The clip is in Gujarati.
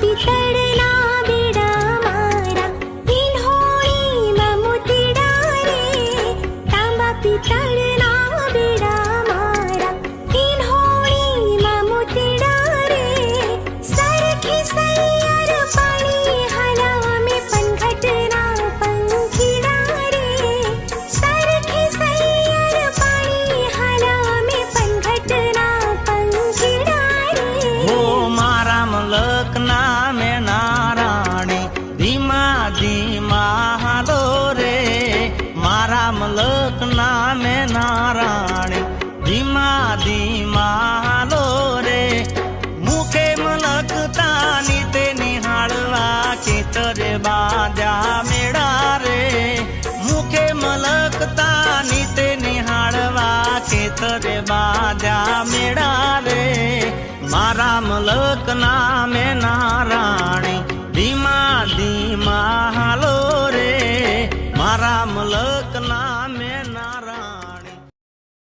પિતળના બેડા મારા ઈંઢોળીમાં મોતીડા રે. તાંબા પિતળના બેડા મારા ઈંઢોળીમાં મોતીડા રે. સરખી સૈયર પાણી હલામે પનઘટના પંખીડા રે. સરખી સૈયર પાણી હલામે પનઘટના પંખીડા રે. હો મારા મલકના મેં નારાણી ધીમા ધીમા હાલો રે. મારા મલકના મેં નારાણી ધીમા ધીમા હાલો રે. મુખે મલકતાની તે નિહાળવા ખેતરે બાંધ્યા મેળા રે. મુખે મલકતાની તે નિહાળવા ખેતરે બાંધ્યા મેળા રે. મારા મલકના મેં નારાણી ધીમા ધીમા હાલો રે. મારા મલકના મેં નારાણી